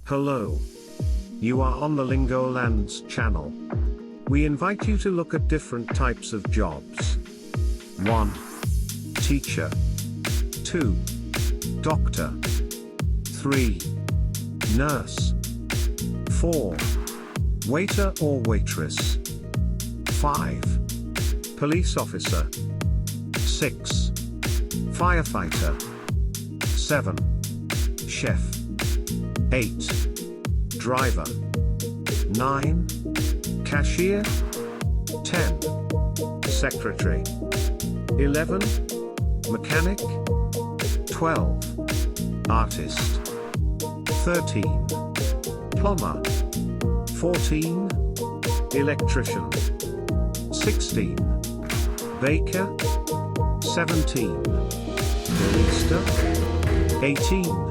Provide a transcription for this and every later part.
Hello. You are on the Lingolands channel. We invite you to look at different types of jobs. 1. Teacher. 2. Doctor. 3. Nurse. 4. Waiter or waitress. 5. Police officer. 6. Firefighter. 7. Chef. 8. Driver. 9. Cashier. 10. Secretary. 11. Mechanic. 12. Artist. 13. Plumber. 14. Electrician. 16. Baker. 17. Barista. 18.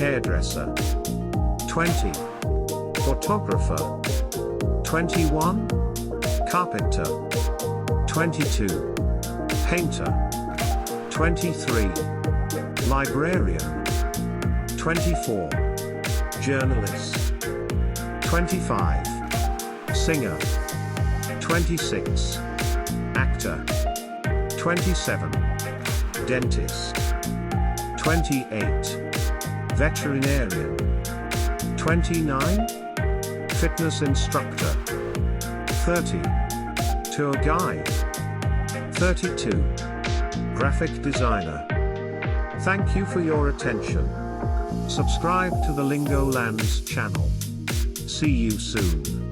Hairdresser. 20. Photographer. 21. Carpenter. 22. Painter. 23. Librarian. 24. Journalist. 25. Singer. 26. Actor. 27. Dentist. 28. Veterinarian. 29. Fitness instructor. 30. Tour guide. 32. Graphic designer. Thank you for your attention. Subscribe to the Lingolands channel. See you soon.